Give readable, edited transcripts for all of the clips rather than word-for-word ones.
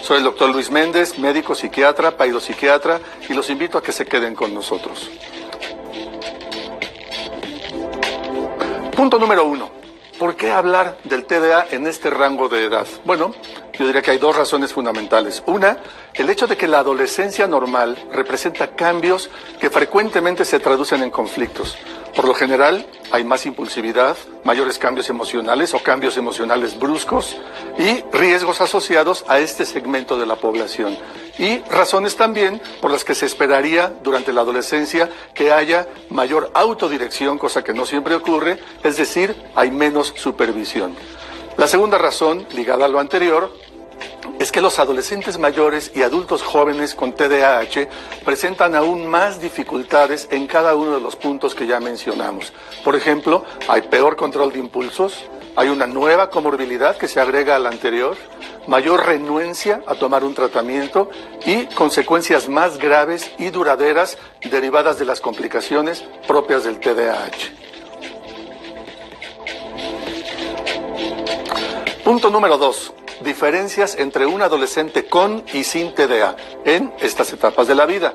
Soy el doctor Luis Méndez, médico psiquiatra, psiquiatra, y los invito a que se queden con nosotros. Punto número 1. ¿Por qué hablar del TDA en este rango de edad? Bueno, yo diría que hay dos razones fundamentales. Una, el hecho de que la adolescencia normal representa cambios que frecuentemente se traducen en conflictos. Por lo general, hay más impulsividad, mayores cambios emocionales o cambios emocionales bruscos y riesgos asociados a este segmento de la población. Y razones también por las que se esperaría durante la adolescencia que haya mayor autodirección, cosa que no siempre ocurre, es decir, hay menos supervisión. La segunda razón, ligada a lo anterior, es que los adolescentes mayores y adultos jóvenes con TDAH presentan aún más dificultades en cada uno de los puntos que ya mencionamos. Por ejemplo, hay peor control de impulsos, hay una nueva comorbilidad que se agrega a la anterior, mayor renuencia a tomar un tratamiento y consecuencias más graves y duraderas derivadas de las complicaciones propias del TDAH. Punto número 2. Diferencias entre un adolescente con y sin TDA en estas etapas de la vida.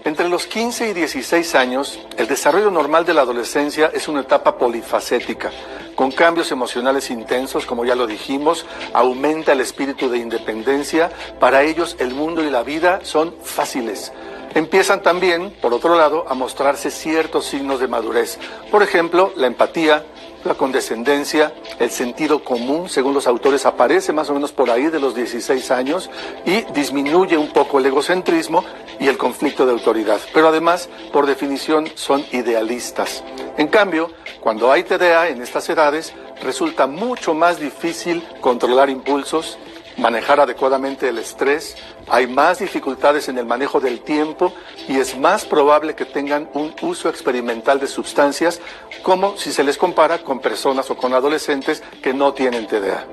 Entre los 15 y 16 años, el desarrollo normal de la adolescencia es una etapa polifacética, con cambios emocionales intensos, como ya lo dijimos, aumenta el espíritu de independencia, para ellos el mundo y la vida son fáciles. Empiezan también, por otro lado, a mostrarse ciertos signos de madurez, por ejemplo, la empatía, la condescendencia, el sentido común, según los autores, aparece más o menos por ahí de los 16 años y disminuye un poco el egocentrismo y el conflicto de autoridad. Pero además, por definición, son idealistas. En cambio, cuando hay TDA en estas edades, resulta mucho más difícil controlar impulsos, manejar adecuadamente el estrés, hay más dificultades en el manejo del tiempo y es más probable que tengan un uso experimental de sustancias, como si se les compara con personas o con adolescentes que no tienen TDA.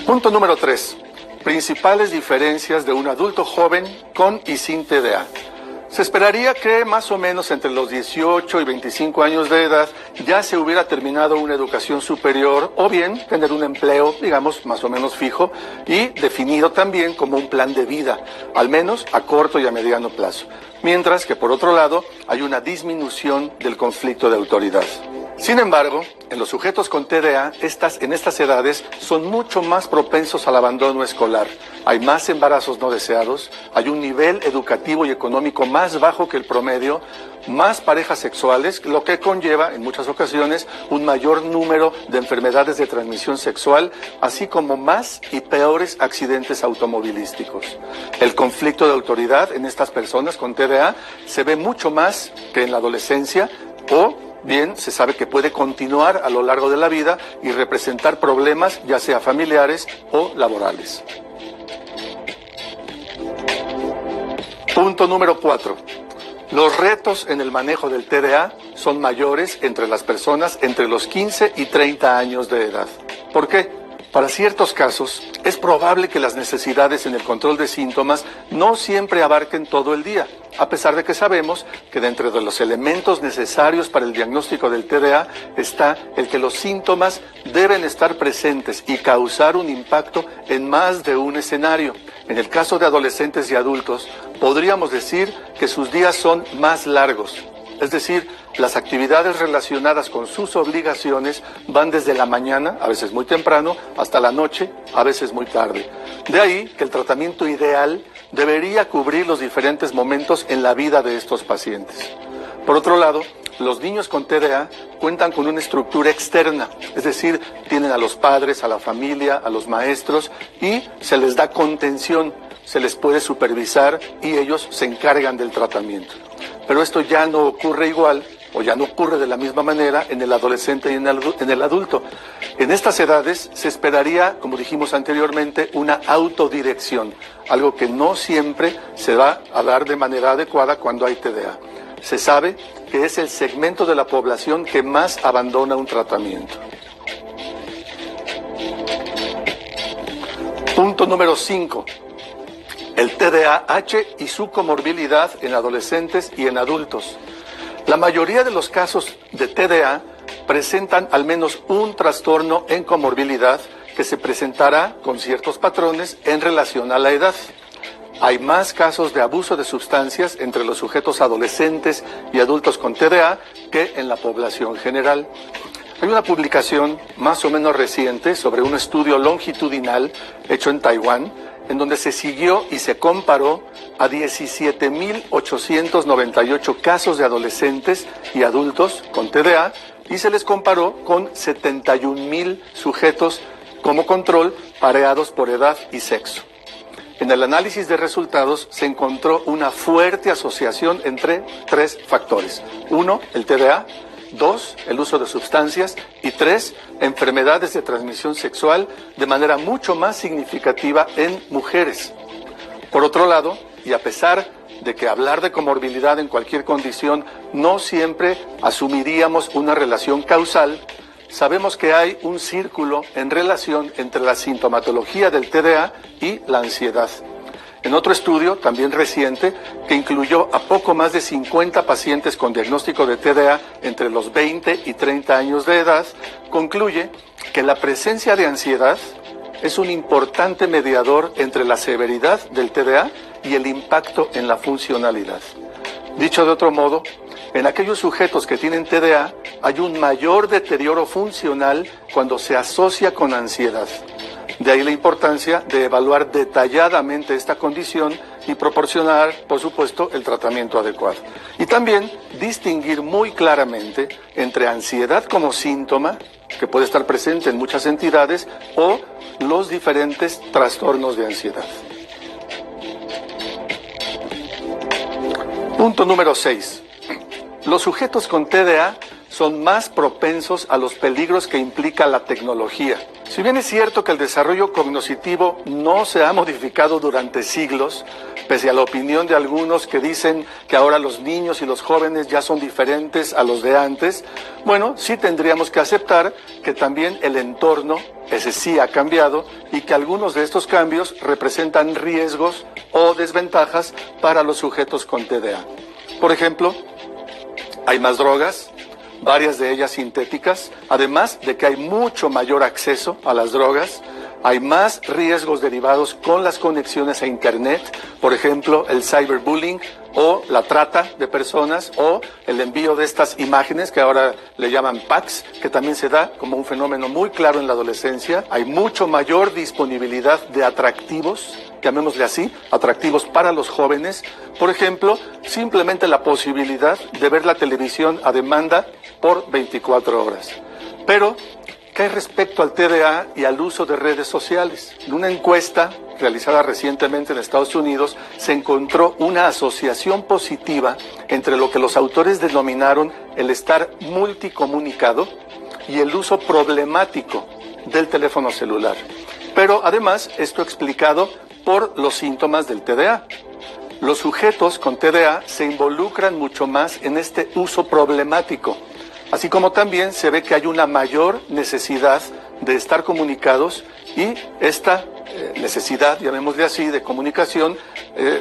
Punto número 3. Principales diferencias de un adulto joven con y sin TDA. Se esperaría que más o menos entre los 18 y 25 años de edad ya se hubiera terminado una educación superior o bien tener un empleo, digamos, más o menos fijo y definido también como un plan de vida, al menos a corto y a mediano plazo. Mientras que, por otro lado, hay una disminución del conflicto de autoridad. Sin embargo, en los sujetos con TDA, en estas edades son mucho más propensos al abandono escolar. Hay más embarazos no deseados, hay un nivel educativo y económico más bajo que el promedio, más parejas sexuales, lo que conlleva en muchas ocasiones un mayor número de enfermedades de transmisión sexual, así como más y peores accidentes automovilísticos. El conflicto de autoridad en estas personas con TDA se ve mucho más que en la adolescencia o bien, se sabe que puede continuar a lo largo de la vida y representar problemas ya sea familiares o laborales. Punto número 4. Los retos en el manejo del TDA son mayores entre las personas entre los 15 y 30 años de edad. ¿Por qué? Para ciertos casos, es probable que las necesidades en el control de síntomas no siempre abarquen todo el día, a pesar de que sabemos que dentro de los elementos necesarios para el diagnóstico del TDA está el que los síntomas deben estar presentes y causar un impacto en más de un escenario. En el caso de adolescentes y adultos, podríamos decir que sus días son más largos. Es decir, las actividades relacionadas con sus obligaciones van desde la mañana, a veces muy temprano, hasta la noche, a veces muy tarde. De ahí que el tratamiento ideal debería cubrir los diferentes momentos en la vida de estos pacientes. Por otro lado, los niños con TDA cuentan con una estructura externa, es decir, tienen a los padres, a la familia, a los maestros y se les da contención, se les puede supervisar y ellos se encargan del tratamiento. Pero esto ya no ocurre igual o ya no ocurre de la misma manera en el adolescente y en el adulto. En estas edades se esperaría, como dijimos anteriormente, una autodirección, algo que no siempre se va a dar de manera adecuada cuando hay TDA. Se sabe que es el segmento de la población que más abandona un tratamiento. Punto número 5. El TDAH y su comorbilidad en adolescentes y en adultos. La mayoría de los casos de TDA presentan al menos un trastorno en comorbilidad que se presentará con ciertos patrones en relación a la edad. Hay más casos de abuso de sustancias entre los sujetos adolescentes y adultos con TDA que en la población general. Hay una publicación más o menos reciente sobre un estudio longitudinal hecho en Taiwán, en donde se siguió y se comparó a 17.898 casos de adolescentes y adultos con TDA y se les comparó con 71.000 sujetos como control pareados por edad y sexo. En el análisis de resultados se encontró una fuerte asociación entre 3 factores. 1, el TDA. 2, el uso de sustancias. Y 3, enfermedades de transmisión sexual de manera mucho más significativa en mujeres. Por otro lado, y a pesar de que hablar de comorbilidad en cualquier condición no siempre asumiríamos una relación causal, sabemos que hay un círculo en relación entre la sintomatología del TDA y la ansiedad. En otro estudio, también reciente, que incluyó a poco más de 50 pacientes con diagnóstico de TDA entre los 20 y 30 años de edad, concluye que la presencia de ansiedad es un importante mediador entre la severidad del TDA y el impacto en la funcionalidad. Dicho de otro modo, en aquellos sujetos que tienen TDA hay un mayor deterioro funcional cuando se asocia con ansiedad. De ahí la importancia de evaluar detalladamente esta condición y proporcionar, por supuesto, el tratamiento adecuado. Y también distinguir muy claramente entre ansiedad como síntoma, que puede estar presente en muchas entidades, o los diferentes trastornos de ansiedad. Punto número 6. Los sujetos con TDA son más propensos a los peligros que implica la tecnología. Si bien es cierto que el desarrollo cognoscitivo no se ha modificado durante siglos, pese a la opinión de algunos que dicen que ahora los niños y los jóvenes ya son diferentes a los de antes, bueno, sí tendríamos que aceptar que también el entorno, ese sí ha cambiado, y que algunos de estos cambios representan riesgos o desventajas para los sujetos con TDA. Por ejemplo, hay más drogas, varias de ellas sintéticas, además de que hay mucho mayor acceso a las drogas, hay más riesgos derivados con las conexiones a Internet, por ejemplo, el cyberbullying o la trata de personas o el envío de estas imágenes que ahora le llaman packs, que también se da como un fenómeno muy claro en la adolescencia. Hay mucho mayor disponibilidad de atractivos, llamémosle así, atractivos para los jóvenes. Por ejemplo, simplemente la posibilidad de ver la televisión a demanda por 24 horas. Pero, ¿qué hay respecto al TDA y al uso de redes sociales? En una encuesta realizada recientemente en Estados Unidos, se encontró una asociación positiva entre lo que los autores denominaron el estar multicomunicado y el uso problemático del teléfono celular. Pero además, esto explicado por los síntomas del TDA. Los sujetos con TDA se involucran mucho más en este uso problemático, así como también se ve que hay una mayor necesidad de estar comunicados y esta necesidad, llamémosle así, de comunicación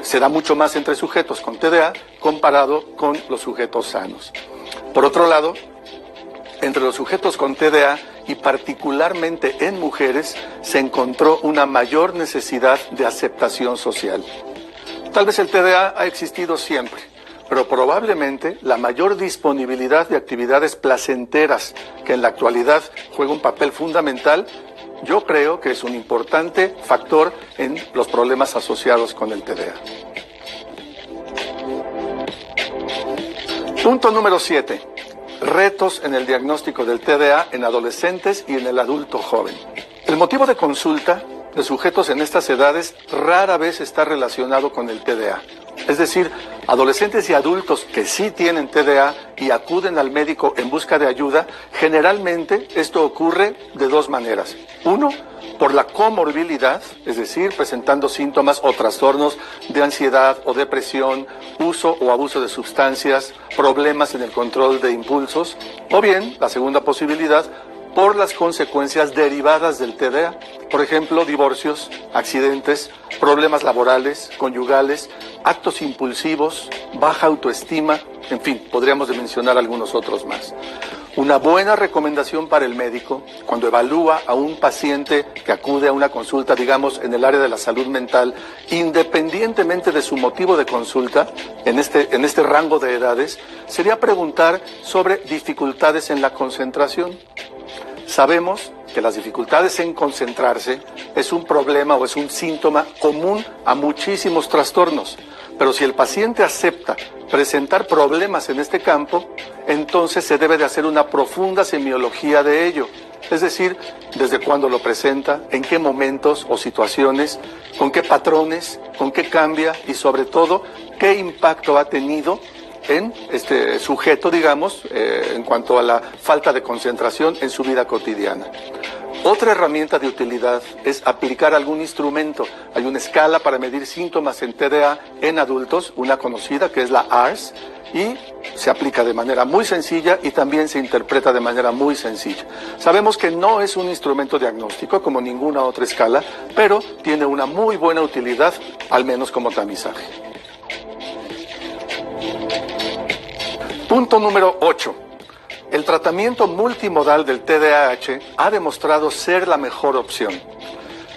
se da mucho más entre sujetos con TDA comparado con los sujetos sanos. Por otro lado, entre los sujetos con TDA y particularmente en mujeres se encontró una mayor necesidad de aceptación social. Tal vez el TDA ha existido siempre, pero probablemente la mayor disponibilidad de actividades placenteras que en la actualidad juega un papel fundamental, yo creo que es un importante factor en los problemas asociados con el TDA. Punto número 7. Retos en el diagnóstico del TDA en adolescentes y en el adulto joven. El motivo de consulta de sujetos en estas edades rara vez está relacionado con el TDA. Es decir, adolescentes y adultos que sí tienen TDA y acuden al médico en busca de ayuda, generalmente esto ocurre de dos maneras. Uno, por la comorbilidad, es decir, presentando síntomas o trastornos de ansiedad o depresión, uso o abuso de sustancias, problemas en el control de impulsos, o bien, la segunda posibilidad, por las consecuencias derivadas del TDA, por ejemplo, divorcios, accidentes, problemas laborales, conyugales, actos impulsivos, baja autoestima, en fin, podríamos mencionar algunos otros más. Una buena recomendación para el médico cuando evalúa a un paciente que acude a una consulta, digamos, en el área de la salud mental, independientemente de su motivo de consulta, en este rango de edades, sería preguntar sobre dificultades en la concentración. Sabemos que las dificultades en concentrarse es un problema o es un síntoma común a muchísimos trastornos. Pero si el paciente acepta presentar problemas en este campo, entonces se debe de hacer una profunda semiología de ello. Es decir, desde cuándo lo presenta, en qué momentos o situaciones, con qué patrones, con qué cambia y sobre todo, qué impacto ha tenido en este sujeto, digamos, en cuanto a la falta de concentración en su vida cotidiana. Otra herramienta de utilidad es aplicar algún instrumento. Hay una escala para medir síntomas en TDA en adultos, una conocida que es la ARS, y se aplica de manera muy sencilla y también se interpreta de manera muy sencilla. Sabemos que no es un instrumento diagnóstico como ninguna otra escala, pero tiene una muy buena utilidad, al menos como tamizaje. Punto número 8. El tratamiento multimodal del TDAH ha demostrado ser la mejor opción.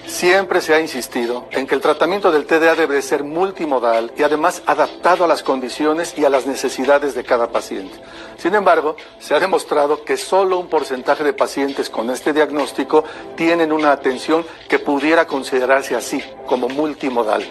Siempre se ha insistido en que el tratamiento del TDA debe ser multimodal y además adaptado a las condiciones y a las necesidades de cada paciente. Sin embargo, se ha demostrado que solo un porcentaje de pacientes con este diagnóstico tienen una atención que pudiera considerarse así, como multimodal.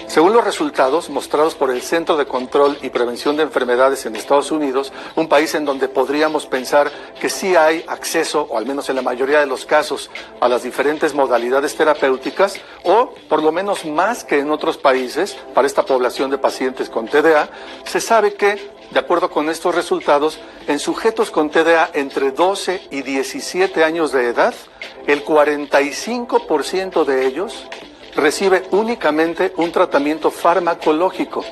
Según los resultados mostrados por el Centro de Control y Prevención de Enfermedades en Estados Unidos, un país en donde podríamos pensar que sí hay acceso, o al menos en la mayoría de los casos, a las diferentes modalidades terapéuticas, o por lo menos más que en otros países, para esta población de pacientes con TDA, se sabe que, de acuerdo con estos resultados, en sujetos con TDA entre 12 y 17 años de edad, el 45% de ellos recibe únicamente un tratamiento farmacológico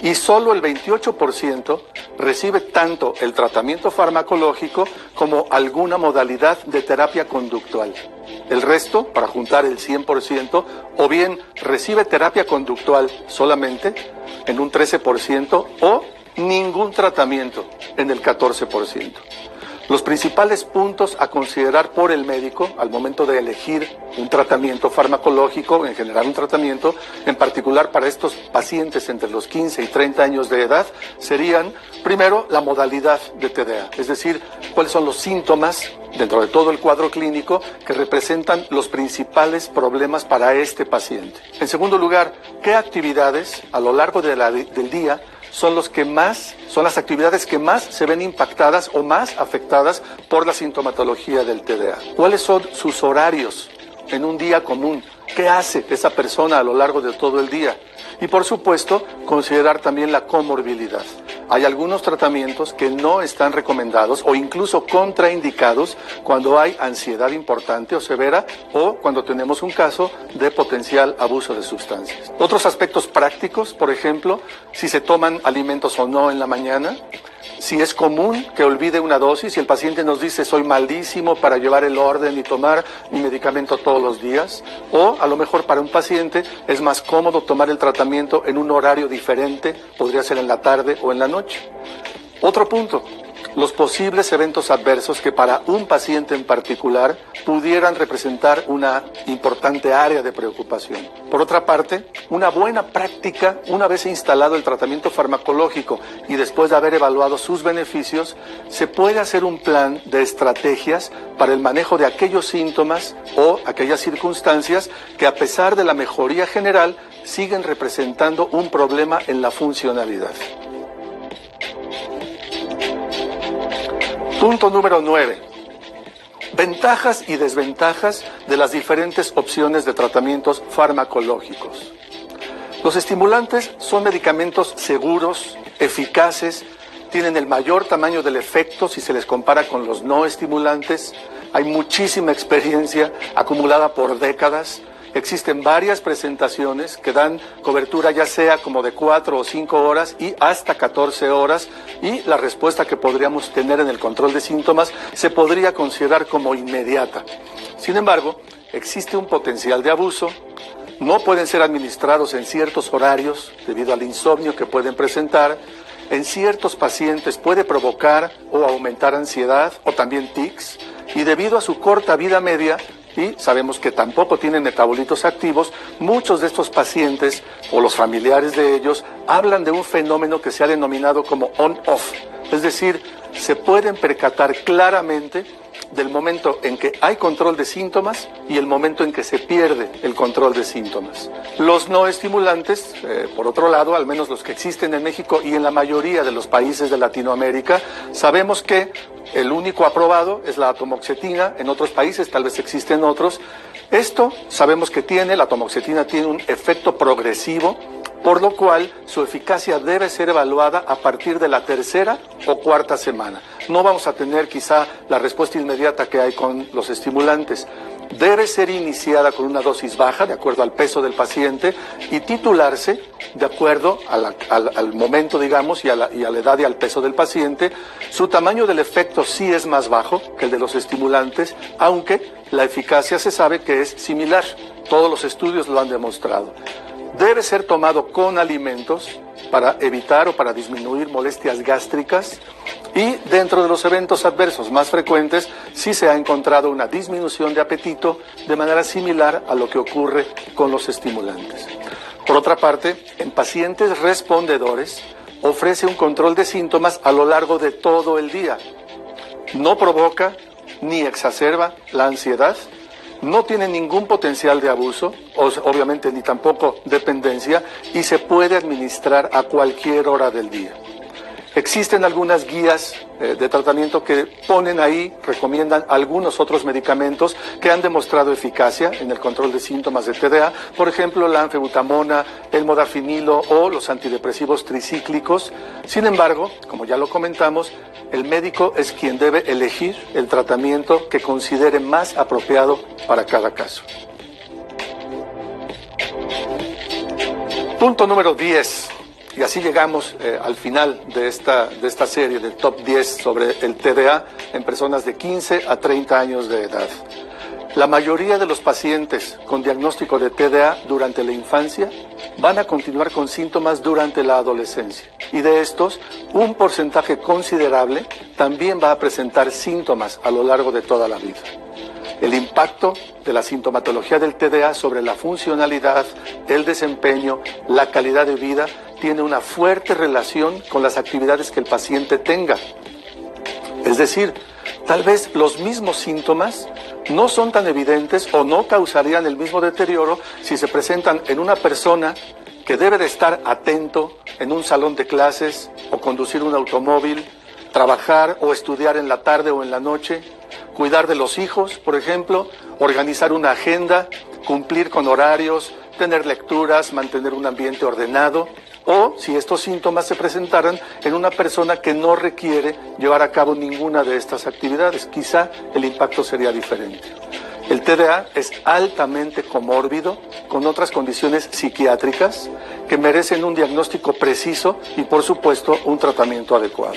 y solo el 28% recibe tanto el tratamiento farmacológico como alguna modalidad de terapia conductual. El resto, para juntar el 100%, o bien recibe terapia conductual solamente en un 13% o ningún tratamiento en el 14%. Los principales puntos a considerar por el médico al momento de elegir un tratamiento farmacológico, en general un tratamiento, en particular para estos pacientes entre los 15 y 30 años de edad, serían, primero, la modalidad de TDA, es decir, cuáles son los síntomas dentro de todo el cuadro clínico que representan los principales problemas para este paciente. En segundo lugar, qué actividades a lo largo del día son las actividades que más se ven impactadas o más afectadas por la sintomatología del TDA. ¿Cuáles son sus horarios en un día común? ¿Qué hace esa persona a lo largo de todo el día? Y por supuesto, considerar también la comorbilidad. Hay algunos tratamientos que no están recomendados o incluso contraindicados cuando hay ansiedad importante o severa o cuando tenemos un caso de potencial abuso de sustancias. Otros aspectos prácticos, por ejemplo, si se toman alimentos o no en la mañana, si es común que olvide una dosis y el paciente nos dice soy malísimo para llevar el orden y tomar mi medicamento todos los días, o a lo mejor para un paciente es más cómodo tomar el tratamiento en un horario diferente, podría ser en la tarde o en la noche. Otro punto, los posibles eventos adversos que para un paciente en particular pudieran representar una importante área de preocupación. Por otra parte, una buena práctica, una vez instalado el tratamiento farmacológico y después de haber evaluado sus beneficios, se puede hacer un plan de estrategias para el manejo de aquellos síntomas o aquellas circunstancias que a pesar de la mejoría general siguen representando un problema en la funcionalidad. Punto número 9. Ventajas y desventajas de las diferentes opciones de tratamientos farmacológicos. Los estimulantes son medicamentos seguros, eficaces, tienen el mayor tamaño del efecto si se les compara con los no estimulantes. Hay muchísima experiencia acumulada por décadas. Existen varias presentaciones que dan cobertura ya sea como de 4 o 5 horas y hasta 14 horas y la respuesta que podríamos tener en el control de síntomas se podría considerar como inmediata. Sin embargo, existe un potencial de abuso, no pueden ser administrados en ciertos horarios debido al insomnio que pueden presentar en ciertos pacientes puede provocar o aumentar ansiedad o también tics, y debido a su corta vida media, y sabemos que tampoco tienen metabolitos activos, muchos de estos pacientes o los familiares de ellos hablan de un fenómeno que se ha denominado como on-off, es decir, se pueden percatar claramente del momento en que hay control de síntomas y el momento en que se pierde el control de síntomas. Los no estimulantes, por otro lado, al menos los que existen en México y en la mayoría de los países de Latinoamérica, sabemos que el único aprobado es la atomoxetina. En otros países tal vez existen otros. Esto sabemos que la atomoxetina tiene un efecto progresivo, por lo cual su eficacia debe ser evaluada a partir de la tercera o cuarta semana. No vamos a tener quizá la respuesta inmediata que hay con los estimulantes. Debe ser iniciada con una dosis baja, de acuerdo al peso del paciente, y titularse de acuerdo al momento, digamos, y a la edad y al peso del paciente. Su tamaño del efecto sí es más bajo que el de los estimulantes, aunque la eficacia se sabe que es similar. Todos los estudios lo han demostrado. Debe ser tomado con alimentos para evitar o para disminuir molestias gástricas, y dentro de los eventos adversos más frecuentes sí se ha encontrado una disminución de apetito de manera similar a lo que ocurre con los estimulantes. Por otra parte, en pacientes respondedores ofrece un control de síntomas a lo largo de todo el día. No provoca ni exacerba la ansiedad, no tiene ningún potencial de abuso, obviamente ni tampoco dependencia, y se puede administrar a cualquier hora del día. Existen algunas guías de tratamiento que ponen ahí, recomiendan algunos otros medicamentos que han demostrado eficacia en el control de síntomas de TDA, por ejemplo la anfebutamona, el modafinilo o los antidepresivos tricíclicos. Sin embargo, como ya lo comentamos, el médico es quien debe elegir el tratamiento que considere más apropiado para cada caso. Punto número 10. Y así llegamos al final de esta serie del top 10 sobre el TDA en personas de 15 a 30 años de edad. La mayoría de los pacientes con diagnóstico de TDA durante la infancia van a continuar con síntomas durante la adolescencia. Y de estos, un porcentaje considerable también va a presentar síntomas a lo largo de toda la vida. El impacto de la sintomatología del TDA sobre la funcionalidad, el desempeño, la calidad de vida, tiene una fuerte relación con las actividades que el paciente tenga. Es decir, tal vez los mismos síntomas no son tan evidentes o no causarían el mismo deterioro si se presentan en una persona que debe de estar atento en un salón de clases o conducir un automóvil, trabajar o estudiar en la tarde o en la noche, cuidar de los hijos, por ejemplo, organizar una agenda, cumplir con horarios, tener lecturas, mantener un ambiente ordenado, o si estos síntomas se presentaran en una persona que no requiere llevar a cabo ninguna de estas actividades, quizá el impacto sería diferente. El TDA es altamente comórbido con otras condiciones psiquiátricas que merecen un diagnóstico preciso y, por supuesto, un tratamiento adecuado.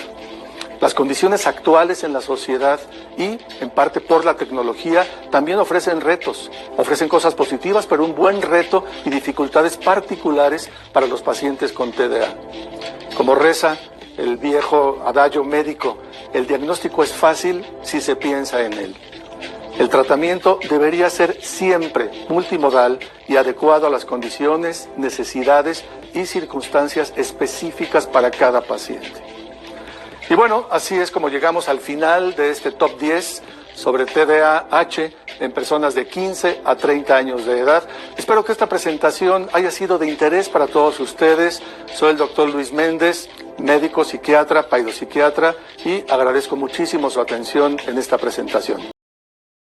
Las condiciones actuales en la sociedad y, en parte por la tecnología, también ofrecen retos, ofrecen cosas positivas, pero un buen reto y dificultades particulares para los pacientes con TDA. Como reza el viejo adagio médico, el diagnóstico es fácil si se piensa en él. El tratamiento debería ser siempre multimodal y adecuado a las condiciones, necesidades y circunstancias específicas para cada paciente. Y bueno, así es como llegamos al final de este top 10 sobre TDAH en personas de 15 a 30 años de edad. Espero que esta presentación haya sido de interés para todos ustedes. Soy el doctor Luis Méndez, médico, psiquiatra, paidopsiquiatra, y agradezco muchísimo su atención en esta presentación.